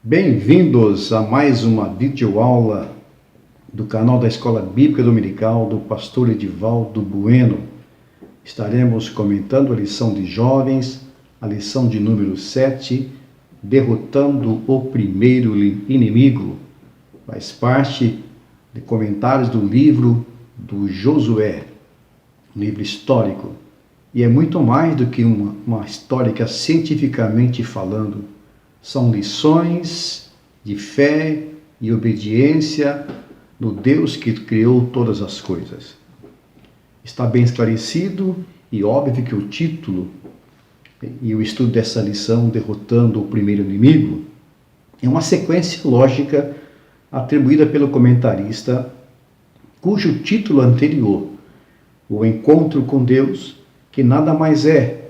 Bem-vindos a mais uma videoaula do canal da Escola Bíblica Dominical do pastor Edivaldo Bueno. Estaremos comentando a lição de jovens, a lição de número 7, derrotando o primeiro inimigo. Faz parte de comentários do livro do Josué, um livro histórico. E é muito mais do que uma histórica cientificamente falando. São lições de fé e obediência no Deus que criou todas as coisas. Está bem esclarecido e óbvio que o título e o estudo dessa lição, Derrotando o Primeiro Inimigo, é uma sequência lógica atribuída pelo comentarista, cujo título anterior, O Encontro com Deus, que nada mais é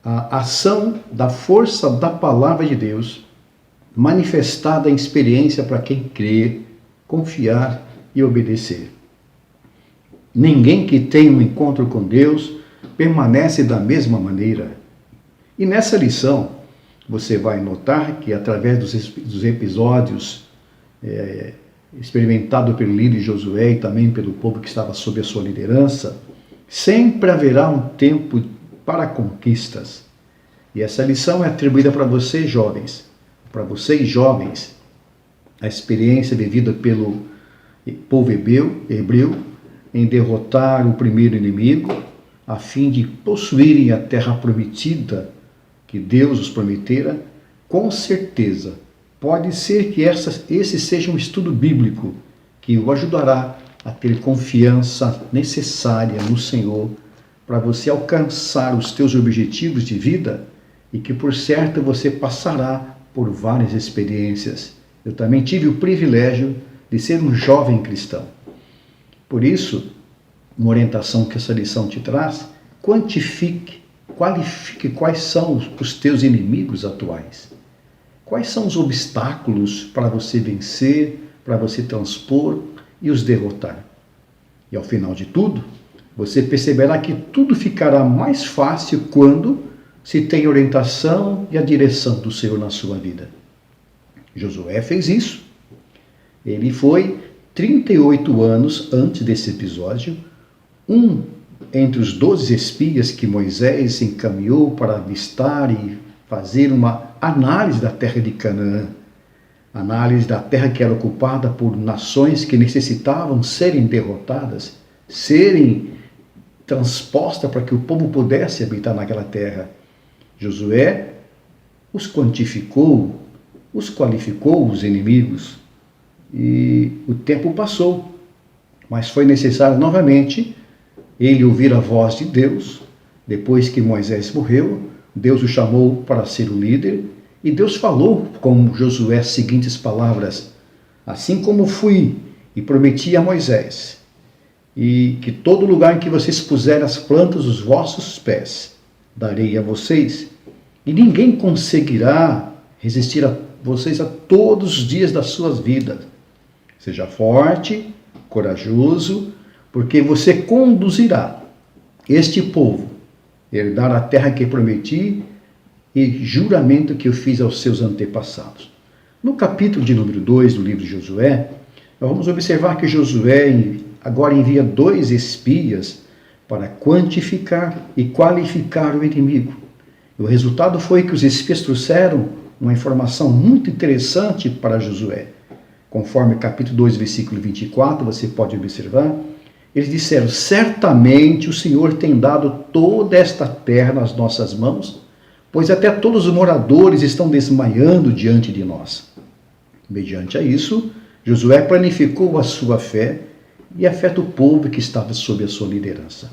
a ação da força da palavra de Deus manifestada em experiência para quem crer, confiar e obedecer. Ninguém que tem um encontro com Deus permanece da mesma maneira. E nessa lição, você vai notar que através dos episódios experimentados pelo líder Josué e também pelo povo que estava sob a sua liderança, sempre haverá um tempo para conquistas. E essa lição é atribuída para vocês jovens. Para vocês jovens, a experiência vivida pelo povo hebreu em derrotar o primeiro inimigo, a fim de possuírem a terra prometida que Deus os prometera, com certeza pode ser que esse seja um estudo bíblico que o ajudará a ter confiança necessária no Senhor para você alcançar os teus objetivos de vida e que, por certo, você passará por várias experiências. Eu também tive o privilégio de ser um jovem cristão. Por isso, uma orientação que essa lição te traz, qualifique quais são os teus inimigos atuais. Quais são os obstáculos para você vencer, para você transpor e os derrotar. E ao final de tudo, você perceberá que tudo ficará mais fácil quando se tem orientação e a direção do Senhor na sua vida. Josué fez isso. Ele foi 38 anos antes desse episódio, entre os 12 espias que Moisés encaminhou para avistar e fazer uma análise da terra de Canaã. Análise da terra que era ocupada por nações que necessitavam serem derrotadas, serem transpostas para que o povo pudesse habitar naquela terra. Josué os quantificou, os qualificou, os inimigos, e o tempo passou, mas foi necessário novamente ele ouvir a voz de Deus. Depois que Moisés morreu, Deus o chamou para ser o líder, e Deus falou com Josué as seguintes palavras: assim como fui e prometi a Moisés, e que todo lugar em que vocês puserem as plantas dos vossos pés, darei a vocês, e ninguém conseguirá resistir a vocês a todos os dias das suas vidas. Seja forte, corajoso, porque você conduzirá este povo a herdar a terra que prometi e juramento que eu fiz aos seus antepassados. No capítulo de número 2 do livro de Josué, nós vamos observar que Josué agora envia 2 espias para quantificar e qualificar o inimigo. O resultado foi que os espias trouxeram uma informação muito interessante para Josué. Conforme capítulo 2, versículo 24, você pode observar, eles disseram: certamente o Senhor tem dado toda esta terra nas nossas mãos, pois até todos os moradores estão desmaiando diante de nós. Mediante a isso, Josué planificou a sua fé e a fé do povo que estava sob a sua liderança.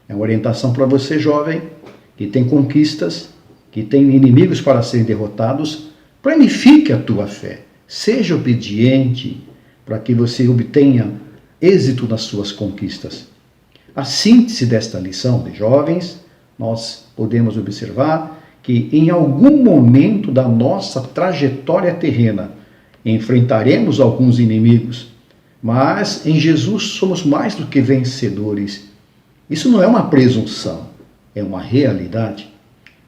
É uma orientação para você, jovem, que tem conquistas, que tem inimigos para serem derrotados. Planifique a tua fé, seja obediente para que você obtenha êxito nas suas conquistas. A síntese desta lição de jovens, nós podemos observar que em algum momento da nossa trajetória terrena enfrentaremos alguns inimigos, mas em Jesus somos mais do que vencedores. Isso não é uma presunção, é uma realidade.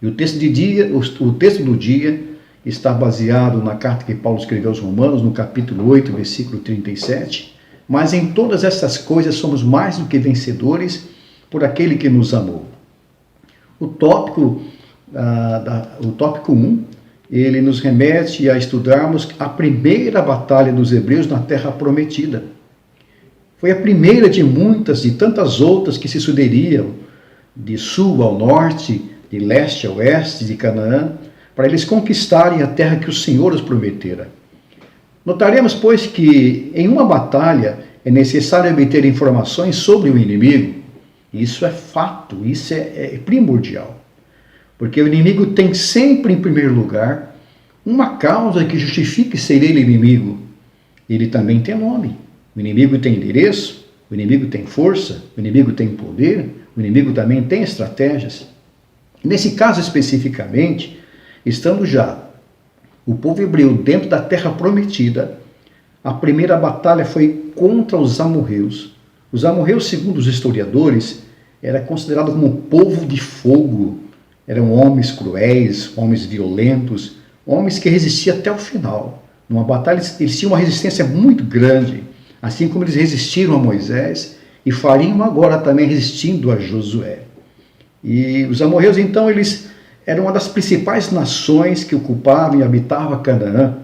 E o texto do dia está baseado na carta que Paulo escreveu aos Romanos, no capítulo 8, versículo 37. Mas em todas essas coisas somos mais do que vencedores por aquele que nos amou. O tópico 1, ele nos remete a estudarmos a primeira batalha dos hebreus na Terra Prometida. Foi a primeira de muitas, de tantas outras que se sucederiam, de sul ao norte, de leste a oeste de Canaã, para eles conquistarem a terra que o Senhor os prometera. Notaremos, pois, que em uma batalha é necessário obter informações sobre o inimigo. Isso é fato, isso é primordial. Porque o inimigo tem sempre, em primeiro lugar, uma causa que justifique ser ele inimigo. Ele também tem nome. O inimigo tem endereço, o inimigo tem força, o inimigo tem poder, o inimigo também tem estratégias. Nesse caso especificamente, estando já o povo hebreu dentro da terra prometida, a primeira batalha foi contra os amorreus. Os amorreus, segundo os historiadores, era considerado como um povo de fogo. Eram homens cruéis, homens violentos, homens que resistiam até o final. Numa batalha, eles tinham uma resistência muito grande, assim como eles resistiram a Moisés e fariam agora também resistindo a Josué. E os amorreus, então, eles eram uma das principais nações que ocupavam e habitavam Canaã.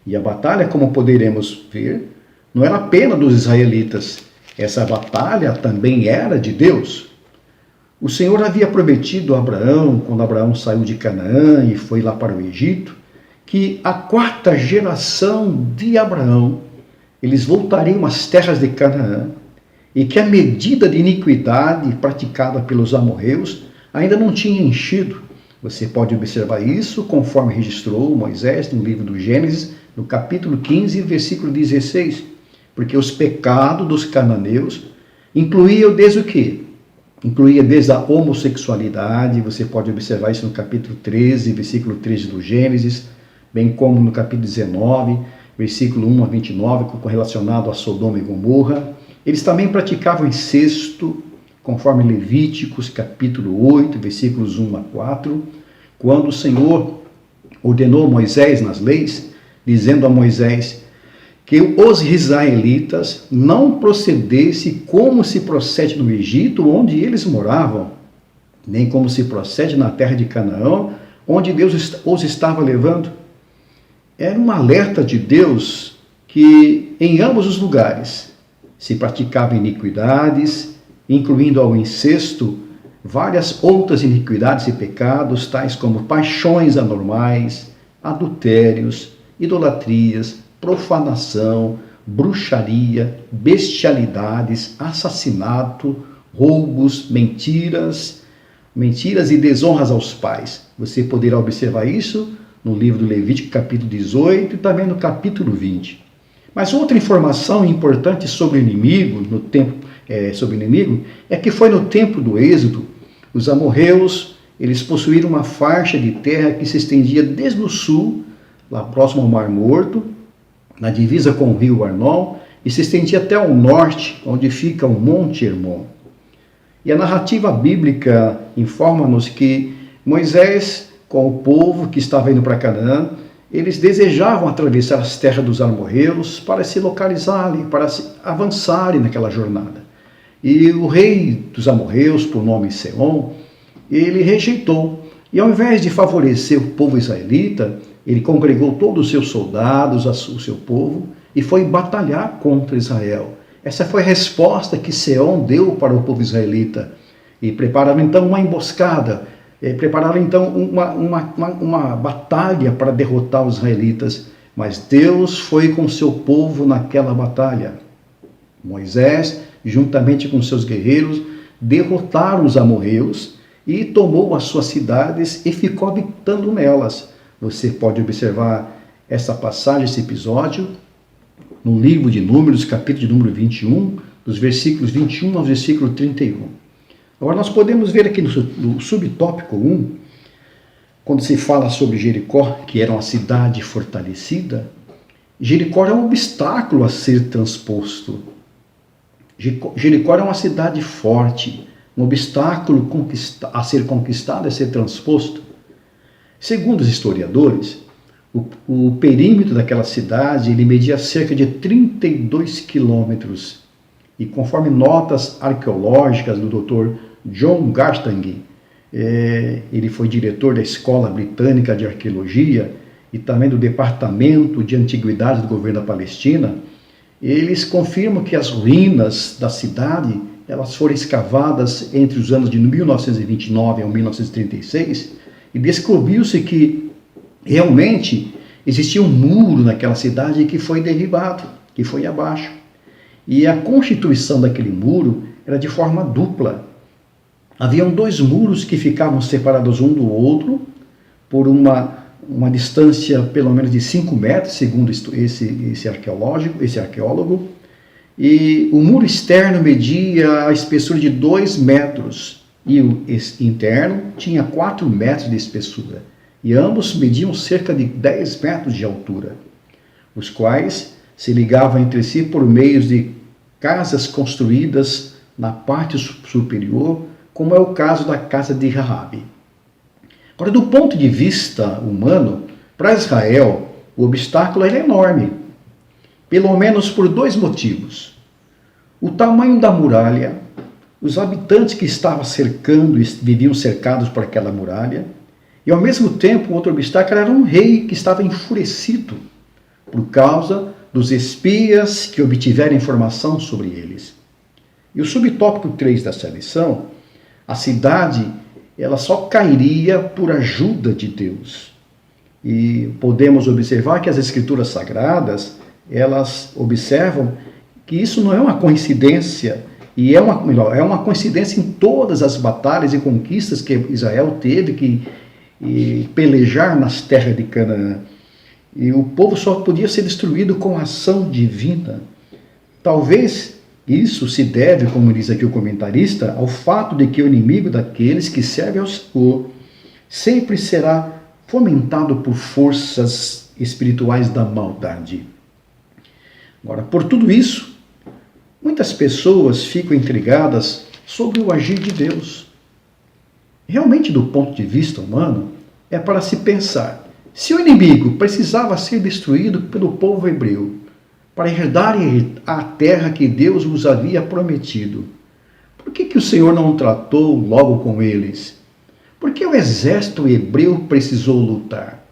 E a batalha, como poderemos ver, não era apenas dos israelitas. Essa batalha também era de Deus. O Senhor havia prometido a Abraão, quando Abraão saiu de Canaã e foi lá para o Egito, que a quarta geração de Abraão, eles voltariam às terras de Canaã, e que a medida de iniquidade praticada pelos amorreus ainda não tinha enchido. Você pode observar isso conforme registrou Moisés no livro do Gênesis, no capítulo 15, versículo 16. Porque os pecados dos cananeus incluíam desde o quê? Incluía desde a homossexualidade, você pode observar isso no capítulo 13, versículo 13 do Gênesis, bem como no capítulo 19, versículo 1 a 29, relacionado a Sodoma e Gomorra. Eles também praticavam incesto, conforme Levíticos, capítulo 8, versículos 1 a 4, quando o Senhor ordenou Moisés nas leis, dizendo a Moisés que os israelitas não procedessem como se procede no Egito, onde eles moravam, nem como se procede na terra de Canaã, onde Deus os estava levando. Era um alerta de Deus que em ambos os lugares se praticavam iniquidades, incluindo ao incesto, várias outras iniquidades e pecados, tais como paixões anormais, adultérios, idolatrias, profanação, bruxaria, bestialidades, assassinato, roubos, mentiras e desonras aos pais. Você poderá observar isso no livro do Levítico, capítulo 18 e também no capítulo 20. Mas outra informação importante sobre o inimigo, é que foi no tempo do Êxodo, os amorreus, eles possuíram uma faixa de terra que se estendia desde o sul, lá próximo ao Mar Morto, na divisa com o rio Arnon, e se estendia até ao norte, onde fica o Monte Hermon. E a narrativa bíblica informa-nos que Moisés, com o povo que estava indo para Canaã, eles desejavam atravessar as terras dos amorreus para se localizarem, para se avançarem naquela jornada. E o rei dos amorreus, por nome Seom, ele rejeitou. E ao invés de favorecer o povo israelita, ele congregou todos os seus soldados, o seu povo, e foi batalhar contra Israel. Essa foi a resposta que Seom deu para o povo israelita. E prepararam então uma emboscada, prepararam então uma batalha para derrotar os israelitas. Mas Deus foi com o seu povo naquela batalha. Moisés, juntamente com seus guerreiros, derrotaram os amorreus e tomou as suas cidades e ficou habitando nelas. Você pode observar essa passagem, esse episódio, no livro de Números, capítulo de número 21, dos versículos 21 ao versículo 31. Agora nós podemos ver aqui no subtópico 1, quando se fala sobre Jericó, que era uma cidade fortalecida, Jericó é um obstáculo a ser transposto. Jericó é uma cidade forte, um obstáculo a ser conquistado, a ser transposto. Segundo os historiadores, o perímetro daquela cidade ele media cerca de 32 quilômetros. E conforme notas arqueológicas do Dr. John Garstang, ele foi diretor da Escola Britânica de Arqueologia e também do Departamento de Antiguidades do Governo da Palestina, eles confirmam que as ruínas da cidade elas foram escavadas entre os anos de 1929 a 1936 e descobriu-se que realmente existia um muro naquela cidade que foi derribado, que foi abaixo. E a constituição daquele muro era de forma dupla. Haviam dois muros que ficavam separados um do outro por uma distância pelo menos de 5 metros, segundo esse arqueólogo, e o muro externo media a espessura de 2 metros e o interno tinha 4 metros de espessura, e ambos mediam cerca de 10 metros de altura, os quais se ligavam entre si por meio de casas construídas na parte superior, como é o caso da casa de Rahabe. Agora, do ponto de vista humano, para Israel, o obstáculo era enorme, pelo menos por 2 motivos. O tamanho da muralha, os habitantes que estavam cercando, viviam cercados por aquela muralha, e ao mesmo tempo, outro obstáculo era um rei que estava enfurecido por causa dos espias que obtiveram informação sobre eles. E o subtópico 3 dessa lição, a cidade ela só cairia por ajuda de Deus. E podemos observar que as Escrituras Sagradas, elas observam que isso não é uma coincidência, e é uma coincidência em todas as batalhas e conquistas que Israel teve que pelejar nas terras de Canaã. E o povo só podia ser destruído com ação divina. Talvez isso se deve, como diz aqui o comentarista, ao fato de que o inimigo daqueles que servem ao Senhor sempre será fomentado por forças espirituais da maldade. Agora, por tudo isso, muitas pessoas ficam intrigadas sobre o agir de Deus. Realmente, do ponto de vista humano, é para se pensar, se o inimigo precisava ser destruído pelo povo hebreu, para herdarem a terra que Deus os havia prometido, por que o Senhor não tratou logo com eles? Por que o exército hebreu precisou lutar?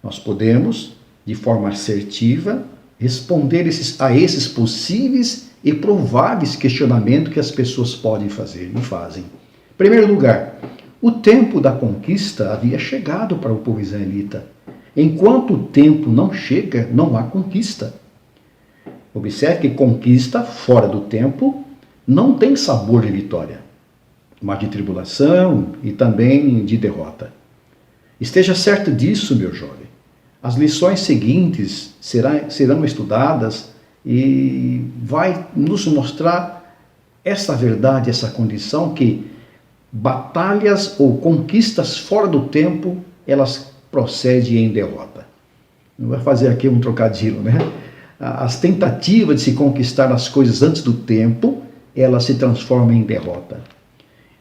Nós podemos, de forma assertiva, responder a esses possíveis e prováveis questionamentos que as pessoas podem fazer e fazem. Em primeiro lugar, o tempo da conquista havia chegado para o povo israelita. Enquanto o tempo não chega, não há conquista. Observe que conquista fora do tempo não tem sabor de vitória, mas de tribulação e também de derrota. Esteja certo disso, meu jovem. As lições seguintes serão estudadas e vai nos mostrar essa verdade, essa condição que batalhas ou conquistas fora do tempo, elas procedem em derrota. Não vai fazer aqui um trocadilho, né? As tentativas de se conquistar as coisas antes do tempo, elas se transformam em derrota.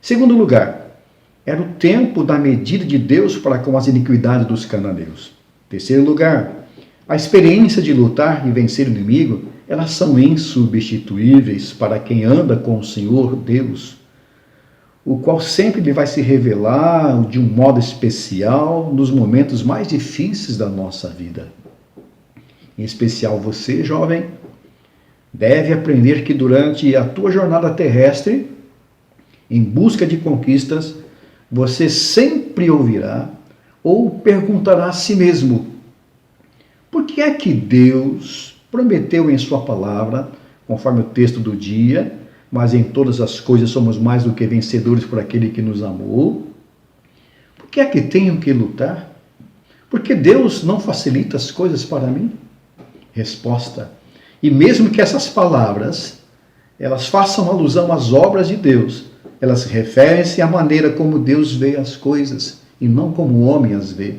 Segundo lugar, era o tempo da medida de Deus para com as iniquidades dos cananeus. Terceiro lugar, a experiência de lutar e vencer o inimigo, elas são insubstituíveis para quem anda com o Senhor Deus, o qual sempre lhe vai se revelar de um modo especial nos momentos mais difíceis da nossa vida. Em especial você, jovem, deve aprender que durante a tua jornada terrestre, em busca de conquistas, você sempre ouvirá ou perguntará a si mesmo: por que é que Deus prometeu em sua palavra, conforme o texto do dia, mas em todas as coisas somos mais do que vencedores por aquele que nos amou? Por que é que tenho que lutar? Por que Deus não facilita as coisas para mim? Resposta: e mesmo que essas palavras elas façam alusão às obras de Deus, elas referem-se à maneira como Deus vê as coisas e não como o homem as vê.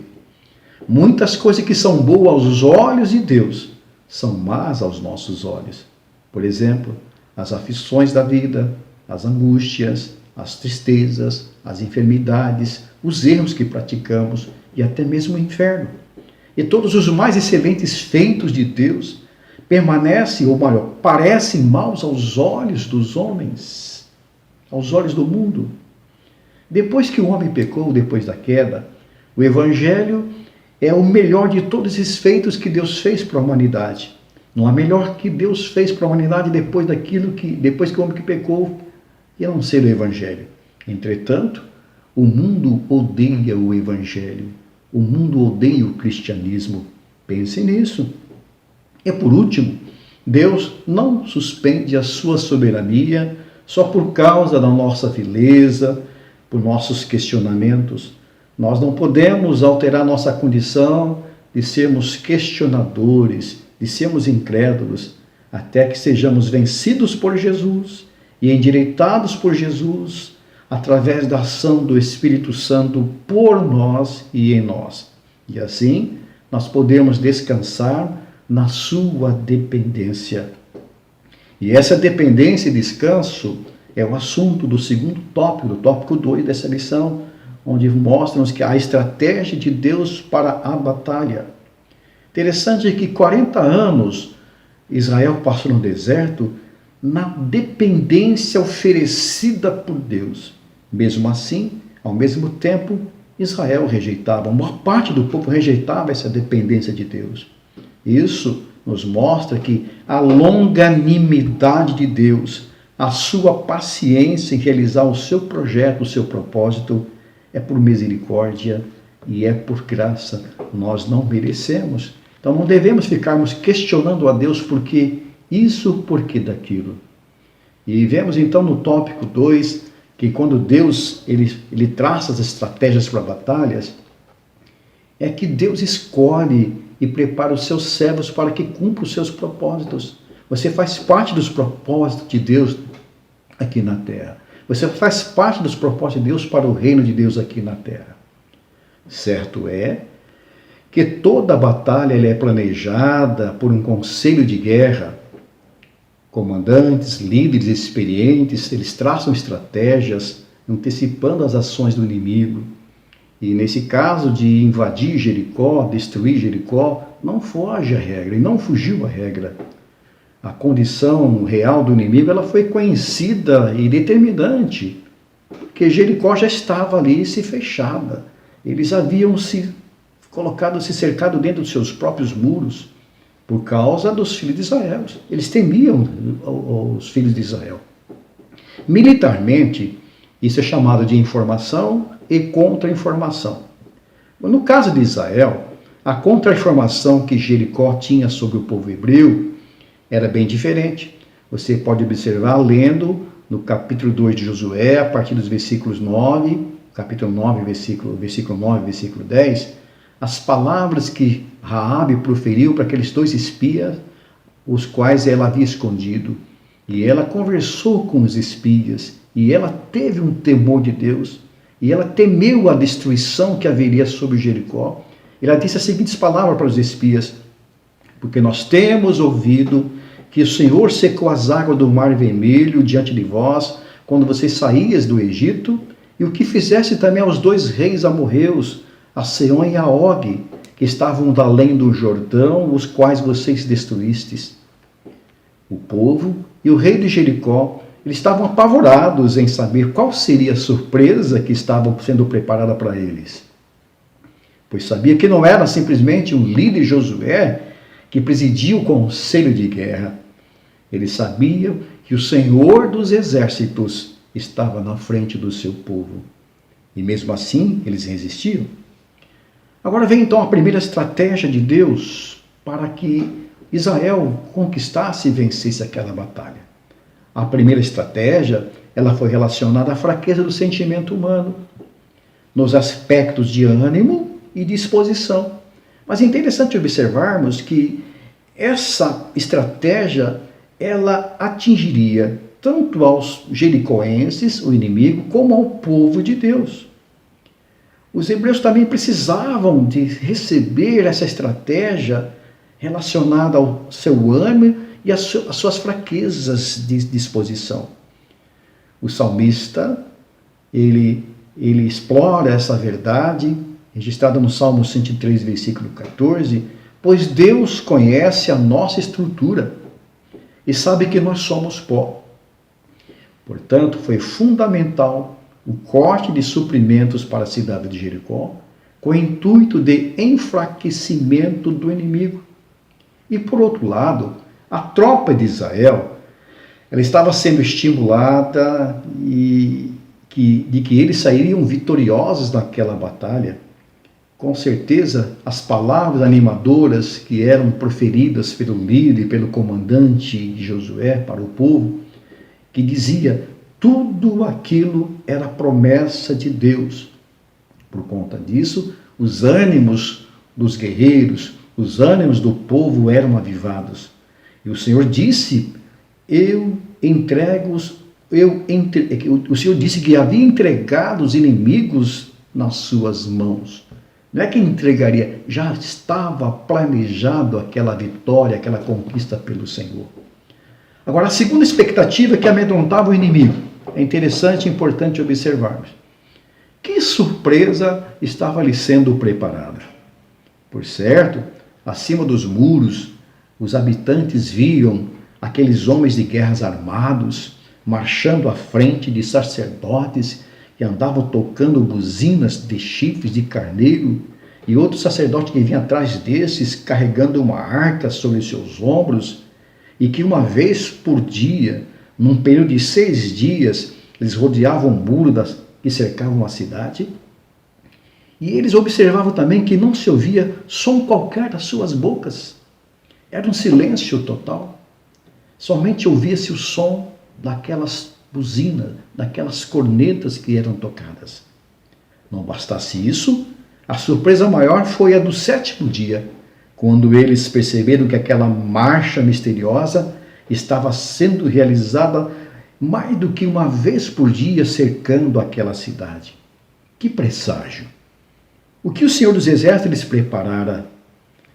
Muitas coisas que são boas aos olhos de Deus são más aos nossos olhos. Por exemplo, as aflições da vida, as angústias, as tristezas, as enfermidades, os erros que praticamos e até mesmo o inferno. E todos os mais excelentes feitos de Deus permanecem, ou melhor, parecem maus aos olhos dos homens, aos olhos do mundo. Depois que o homem pecou, depois da queda, o Evangelho é o melhor de todos esses feitos que Deus fez para a humanidade. Não há melhor que Deus fez para a humanidade depois que o homem que pecou, e a não ser o Evangelho. Entretanto, o mundo odeia o Evangelho. O mundo odeia o cristianismo. Pense nisso. E por último, Deus não suspende a sua soberania só por causa da nossa vileza, por nossos questionamentos. Nós não podemos alterar nossa condição de sermos questionadores, de sermos incrédulos, até que sejamos vencidos por Jesus e endireitados por Jesus através da ação do Espírito Santo por nós e em nós. E assim, nós podemos descansar na sua dependência. E essa dependência e descanso é o assunto do segundo tópico, do tópico 2 dessa lição, onde mostra-nos que a estratégia de Deus para a batalha. Interessante que 40 anos Israel passou no deserto na dependência oferecida por Deus. Mesmo assim, ao mesmo tempo, Israel rejeitava, uma parte do povo rejeitava essa dependência de Deus. Isso nos mostra que a longanimidade de Deus, a sua paciência em realizar o seu projeto, o seu propósito, é por misericórdia e é por graça. Nós não merecemos. Então não devemos ficarmos questionando a Deus por que isso, por que daquilo. E vemos então no tópico 2 que quando Deus ele traça as estratégias para batalhas, é que Deus escolhe e prepara os seus servos para que cumpram os seus propósitos. Você faz parte dos propósitos de Deus aqui na terra. Você faz parte dos propósitos de Deus para o reino de Deus aqui na terra. Certo é que toda a batalha é planejada por um conselho de guerra. Comandantes, líderes experientes, eles traçam estratégias, antecipando as ações do inimigo. E nesse caso de invadir Jericó, destruir Jericó, não foge à regra, e não fugiu à regra. A condição real do inimigo ela foi conhecida e determinante, porque Jericó já estava ali se fechada. Eles haviam se cercado dentro dos seus próprios muros, por causa dos filhos de Israel. Eles temiam os filhos de Israel. Militarmente, isso é chamado de informação e contra-informação. No caso de Israel, a contra-informação que Jericó tinha sobre o povo hebreu era bem diferente. Você pode observar lendo no capítulo 2 de Josué, a partir dos versículos 9, capítulo 9, versículo 9, versículo 10, as palavras que Raabe proferiu para aqueles 2 espias, os quais ela havia escondido. E ela conversou com os espias, e ela teve um temor de Deus, e ela temeu a destruição que haveria sobre Jericó. Ela disse as seguintes palavras para os espias: porque nós temos ouvido que o Senhor secou as águas do Mar Vermelho diante de vós, quando vocês saías do Egito, e o que fizeste também aos 2 reis amorreus, a Seom e a Og, que estavam além do Jordão, os quais vocês destruístes. O povo e o rei de Jericó, eles estavam apavorados em saber qual seria a surpresa que estava sendo preparada para eles. Pois sabia que não era simplesmente um líder Josué que presidia o conselho de guerra. Eles sabiam que o Senhor dos exércitos estava na frente do seu povo. E mesmo assim, eles resistiam. Agora vem então a primeira estratégia de Deus para que Israel conquistasse e vencesse aquela batalha. A primeira estratégia, ela foi relacionada à fraqueza do sentimento humano, nos aspectos de ânimo e disposição. Mas é interessante observarmos que essa estratégia, ela atingiria tanto aos jericoenses, o inimigo, como ao povo de Deus. Os hebreus também precisavam de receber essa estratégia relacionada ao seu ânimo e às suas fraquezas de disposição. O salmista, ele explora essa verdade, registrada no Salmo 103, versículo 14, pois Deus conhece a nossa estrutura e sabe que nós somos pó. Portanto, foi fundamental o corte de suprimentos para a cidade de Jericó, com o intuito de enfraquecimento do inimigo. E por outro lado, a tropa de Israel, ela estava sendo estimulada de que eles sairiam vitoriosos naquela batalha. Com certeza, as palavras animadoras que eram proferidas pelo líder, pelo comandante Josué para o povo, que dizia, tudo aquilo era promessa de Deus. Por conta disso, os ânimos dos guerreiros, os ânimos do povo eram avivados. E o Senhor disse, o Senhor disse que havia entregado os inimigos nas suas mãos. Não é que entregaria, já estava planejado aquela vitória, aquela conquista pelo Senhor. Agora, a segunda expectativa é que amedrontava o inimigo. É interessante e importante observarmos. Que surpresa estava lhe sendo preparada? Por certo, acima dos muros, os habitantes viam aqueles homens de guerras armados, marchando à frente de sacerdotes que andavam tocando buzinas de chifres de carneiro, e outro sacerdote que vinha atrás desses carregando uma arca sobre seus ombros, e que uma vez por dia, num período de 6 dias, eles rodeavam o muro que cercavam a cidade. E eles observavam também que não se ouvia som qualquer das suas bocas. Era um silêncio total. Somente ouvia-se o som daquelas buzinas, daquelas cornetas que eram tocadas. Não bastasse isso, a surpresa maior foi a do 7º dia, quando eles perceberam que aquela marcha misteriosa estava sendo realizada mais do que uma vez por dia, cercando aquela cidade. Que presságio! O que o Senhor dos Exércitos lhes preparara?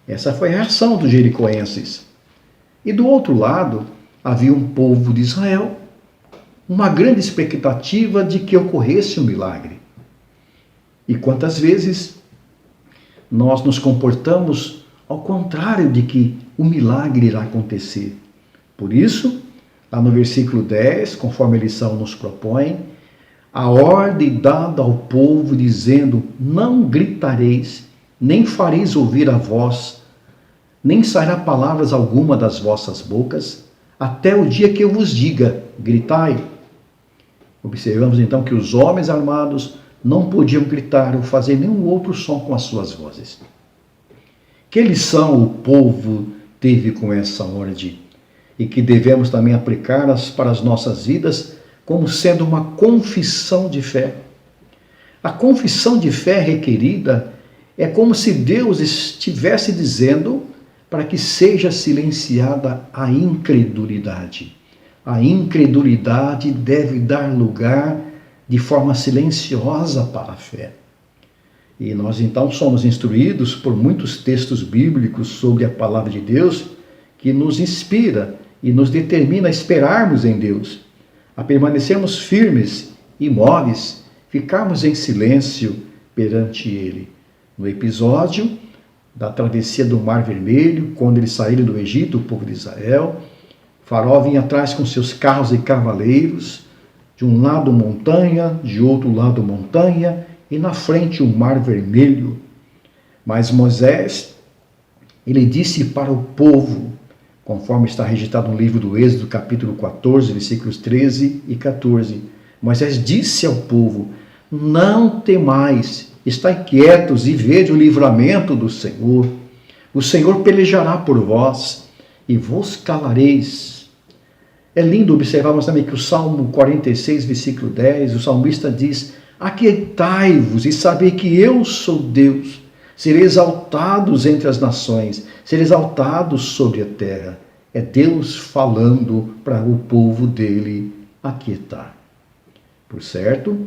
Essa foi a reação dos jericoenses. E do outro lado, havia um povo de Israel, uma grande expectativa de que ocorresse um milagre. E quantas vezes nós nos comportamos ao contrário de que o milagre irá acontecer. Por isso, lá no versículo 10, conforme a lição nos propõe, a ordem dada ao povo dizendo, não gritareis, nem fareis ouvir a voz, nem sairá palavras alguma das vossas bocas, até o dia que eu vos diga, gritai. Observamos então que os homens armados não podiam gritar ou fazer nenhum outro som com as suas vozes. Que lição o povo teve com essa ordem? E que devemos também aplicá-las para as nossas vidas como sendo uma confissão de fé. A confissão de fé requerida é como se Deus estivesse dizendo para que seja silenciada a incredulidade. A incredulidade deve dar lugar de forma silenciosa para a fé. E nós então somos instruídos por muitos textos bíblicos sobre a palavra de Deus que nos inspira e nos determina a esperarmos em Deus, a permanecermos firmes, imóveis, ficarmos em silêncio perante Ele. No episódio da travessia do Mar Vermelho, quando eles saíram do Egito, o povo de Israel, Faraó vinha atrás com seus carros e cavaleiros, de um lado montanha, de outro lado montanha, e na frente o Mar Vermelho. Mas Moisés, ele disse para o povo, conforme está registrado no livro do Êxodo, capítulo 14, versículos 13 e 14, Moisés disse ao povo, não temais, estai quietos e vede o livramento do Senhor. O Senhor pelejará por vós e vos calareis. É lindo observarmos também que o Salmo 46, versículo 10, o salmista diz, aquietai-vos e sabei que eu sou Deus, serei exaltados entre as nações, serei exaltados sobre a terra. É Deus falando para o povo dele aquietar. Por certo,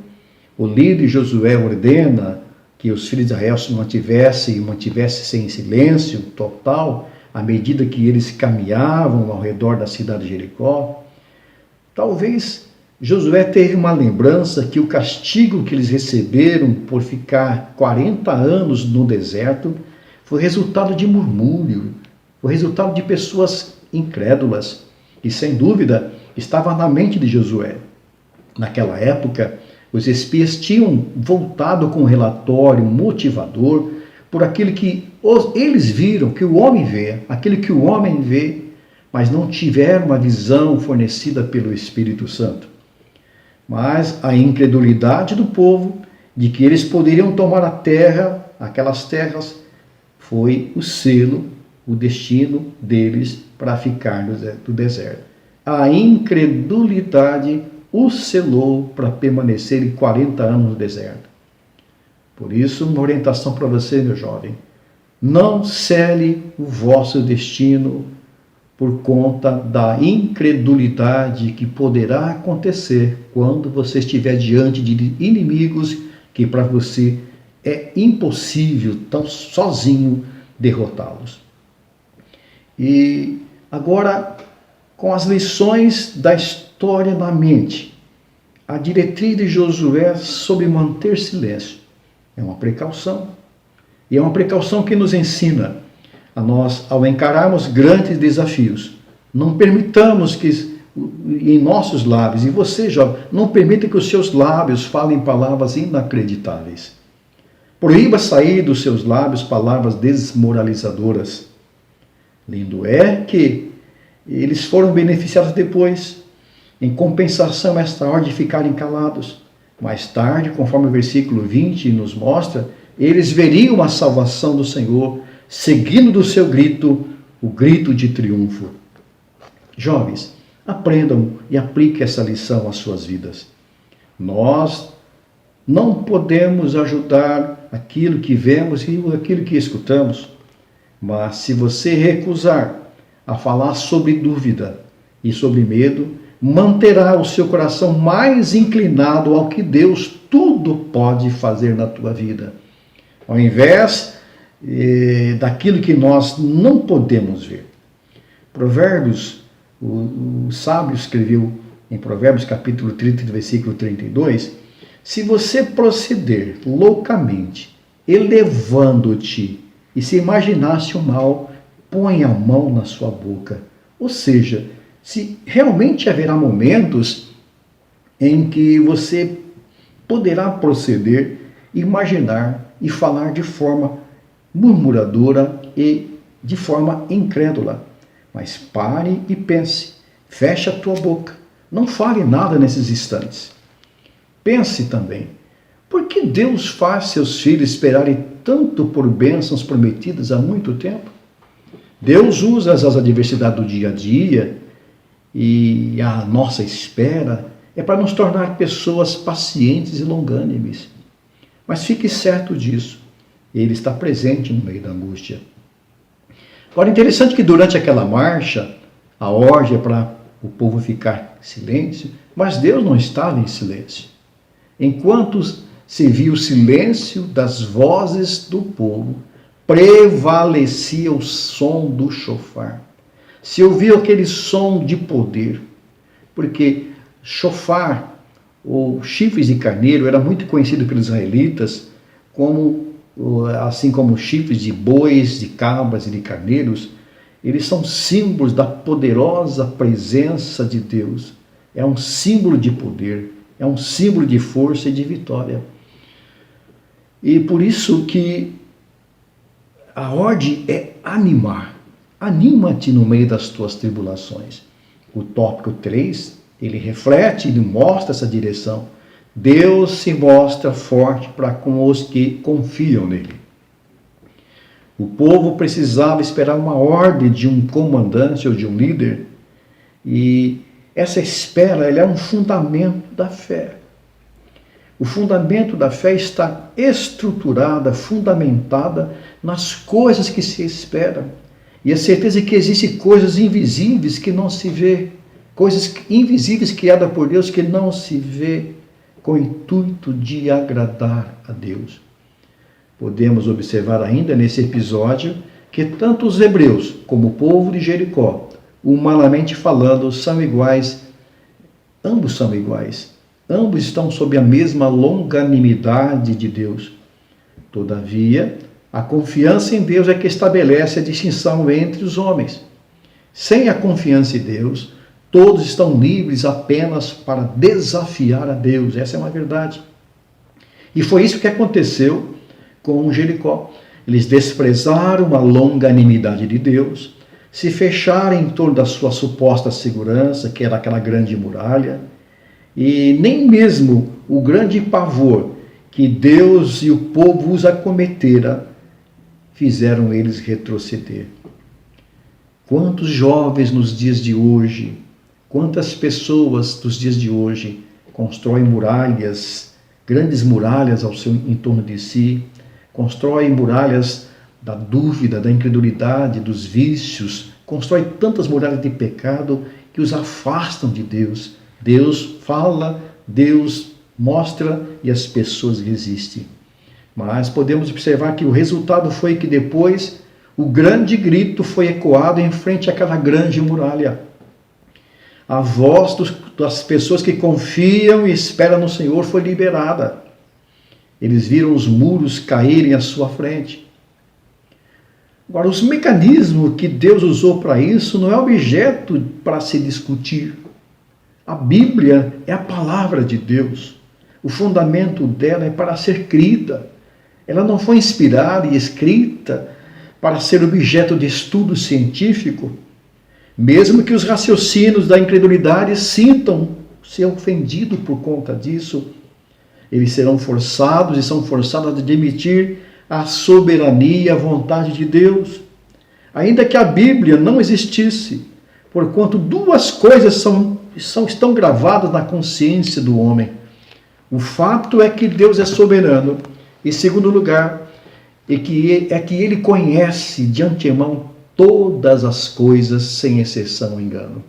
o líder Josué ordena que os filhos de Israel se mantivessem em silêncio total, à medida que eles caminhavam ao redor da cidade de Jericó. Talvez Josué teve uma lembrança que o castigo que eles receberam por ficar 40 anos no deserto foi resultado de murmúrio, foi resultado de pessoas incrédulas, e sem dúvida estava na mente de Josué. Naquela época, os espias tinham voltado com um relatório motivador por aquilo que eles viram, que o homem vê, aquilo que o homem vê, mas não tiveram uma visão fornecida pelo Espírito Santo. Mas a incredulidade do povo de que eles poderiam tomar a terra, aquelas terras, foi o selo, o destino deles para ficar no deserto. A incredulidade os selou para permanecerem 40 anos no deserto. Por isso, uma orientação para você, meu jovem: não cele o vosso destino por conta da incredulidade que poderá acontecer quando você estiver diante de inimigos que para você é impossível tão sozinho derrotá-los. E agora, com as lições da história na mente, a diretriz de Josué sobre manter silêncio é uma precaução. E é uma precaução que nos ensina a nós, ao encararmos grandes desafios, não permitamos que em nossos lábios, e você, jovem, não permita que os seus lábios falem palavras inacreditáveis. Proíba sair dos seus lábios palavras desmoralizadoras. Lindo é que eles foram beneficiados depois, em compensação a esta ordem de ficarem calados. Mais tarde, conforme o versículo 20 nos mostra, eles veriam a salvação do Senhor, seguindo do seu grito, o grito de triunfo. Jovens, aprendam e apliquem essa lição às suas vidas. Nós não podemos ajudar aquilo que vemos e aquilo que escutamos, mas se você recusar a falar sobre dúvida e sobre medo, manterá o seu coração mais inclinado ao que Deus tudo pode fazer na tua vida, ao invés daquilo que nós não podemos ver. Provérbios, o sábio escreveu em Provérbios capítulo 30, versículo 32, se você proceder loucamente, elevando-te, e se imaginasse o mal, põe a mão na sua boca. Ou seja, se realmente haverá momentos em que você poderá proceder, imaginar e falar de forma murmuradora e de forma incrédula. Mas pare e pense, feche a tua boca, não fale nada nesses instantes. Pense também, por que Deus faz seus filhos esperarem tanto por bênçãos prometidas há muito tempo? Deus usa as adversidades do dia a dia e a nossa espera é para nos tornar pessoas pacientes e longânimes. Mas fique certo disso, Ele está presente no meio da angústia. Agora, interessante que durante aquela marcha, a ordem é para o povo ficar em silêncio, mas Deus não estava em silêncio. Enquanto se via o silêncio das vozes do povo, prevalecia o som do chofar. Se ouviu aquele som de poder, porque chofar, ou chifres de carneiro, era muito conhecido pelos israelitas, assim como chifres de bois, de cabras e de carneiros, eles são símbolos da poderosa presença de Deus. É um símbolo de poder, é um símbolo de força e de vitória. E por isso que a ordem é animar. Anima-te no meio das tuas tribulações. O tópico 3, ele reflete, ele mostra essa direção. Deus se mostra forte para com os que confiam nele. O povo precisava esperar uma ordem de um comandante ou de um líder, e essa espera ela é um fundamento da fé. O fundamento da fé está estruturada, fundamentada nas coisas que se esperam. E a certeza que existem coisas invisíveis que não se vê, coisas invisíveis criadas por Deus que não se vê, com o intuito de agradar a Deus. Podemos observar ainda nesse episódio que tanto os hebreus como o povo de Jericó, humanamente falando, são iguais Ambos são iguais. Ambos estão sob a mesma longanimidade de Deus. Todavia, a confiança em Deus é que estabelece a distinção entre os homens. Sem a confiança em Deus, todos estão livres apenas para desafiar a Deus. Essa é uma verdade. E foi isso que aconteceu com Jericó. Eles desprezaram a longanimidade de Deus, se fecharam em torno da sua suposta segurança, que era aquela grande muralha, e nem mesmo o grande pavor que Deus e o povo os acometera fizeram eles retroceder. Quantos jovens nos dias de hoje, quantas pessoas dos dias de hoje constroem muralhas, grandes muralhas em torno de si, constroem muralhas da dúvida, da incredulidade, dos vícios, constroem tantas muralhas de pecado que os afastam de Deus. Deus fala, Deus mostra e as pessoas resistem. Mas podemos observar que o resultado foi que depois o grande grito foi ecoado em frente àquela grande muralha. A voz das pessoas que confiam e esperam no Senhor foi liberada. Eles viram os muros caírem à sua frente. Agora, os mecanismos que Deus usou para isso não é objeto para se discutir. A Bíblia é a palavra de Deus. O fundamento dela é para ser crida. Ela não foi inspirada e escrita para ser objeto de estudo científico, mesmo que os raciocínios da incredulidade sintam-se ofendidos por conta disso. Eles serão forçados e são forçados a admitir a soberania e a vontade de Deus. Ainda que a Bíblia não existisse, porquanto duas coisas estão gravadas na consciência do homem. O fato é que Deus é soberano. Em segundo lugar, é que Ele conhece de antemão todas as coisas, sem exceção ou engano.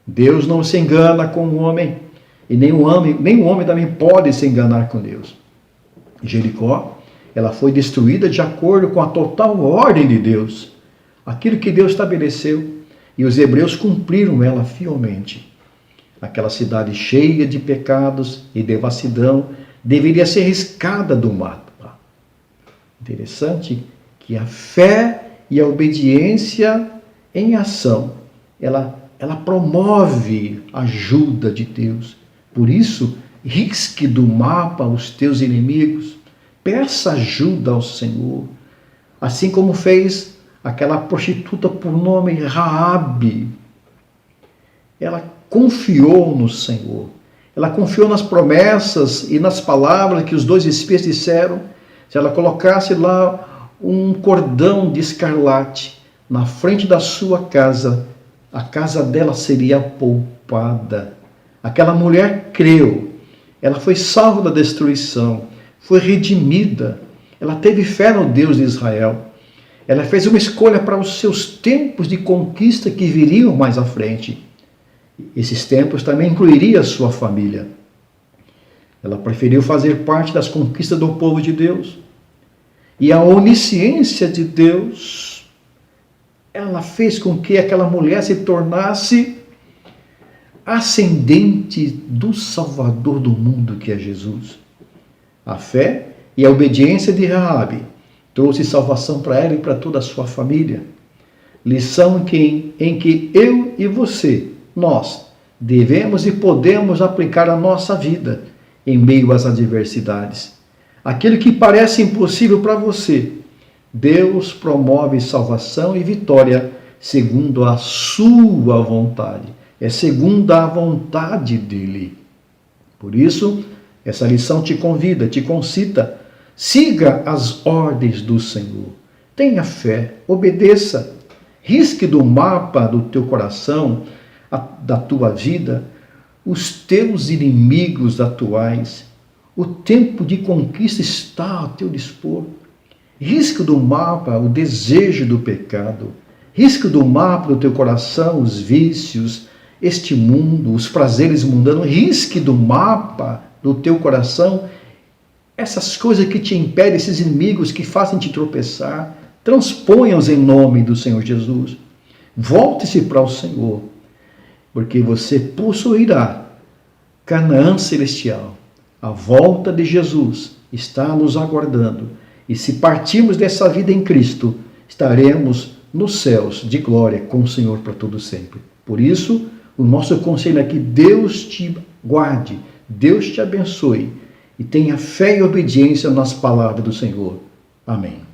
Deus não se engana com o homem, e nem o homem também pode se enganar com Deus. Jericó, ela foi destruída de acordo com a total ordem de Deus, aquilo que Deus estabeleceu, e os hebreus cumpriram ela fielmente. Aquela cidade cheia de pecados e devassidão deveria ser riscada do mapa. Interessante que a fé e a obediência em ação, ela promove a ajuda de Deus. Por isso, risque do mapa os teus inimigos, peça ajuda ao Senhor, assim como fez aquela prostituta por nome Raabe. Ela confiou no Senhor, ela confiou nas promessas e nas palavras que os dois espias disseram. Se ela colocasse lá um cordão de escarlate na frente da sua casa, a casa dela seria poupada. Aquela mulher creu, ela foi salva da destruição, foi redimida, ela teve fé no Deus de Israel. Ela fez uma escolha para os seus tempos de conquista que viriam mais à frente. Esses tempos também incluiria a sua família. Ela preferiu fazer parte das conquistas do povo de Deus. E a onisciência de Deus, ela fez com que aquela mulher se tornasse ascendente do Salvador do mundo, que é Jesus. A fé e a obediência de Raabe trouxe salvação para ela e para toda a sua família. Lição em que eu e você, nós, devemos e podemos aplicar a nossa vida em meio às adversidades. Aquilo que parece impossível para você, Deus promove salvação e vitória segundo a sua vontade. É segundo a vontade dele. Por isso, essa lição te convida, te concita. Siga as ordens do Senhor. Tenha fé, obedeça. Risque do mapa do teu coração, da tua vida, os teus inimigos atuais. O tempo de conquista está ao teu dispor. Risque do mapa o desejo do pecado. Risque do mapa do teu coração os vícios, este mundo, os prazeres mundanos. Risque do mapa do teu coração essas coisas que te impedem, esses inimigos que fazem te tropeçar. Transponha-os em nome do Senhor Jesus. Volte-se para o Senhor, porque você possuirá Canaã celestial, a volta de Jesus está nos aguardando. E se partirmos dessa vida em Cristo, estaremos nos céus de glória com o Senhor para todo sempre. Por isso, o nosso conselho é que Deus te guarde, Deus te abençoe e tenha fé e obediência nas palavras do Senhor. Amém.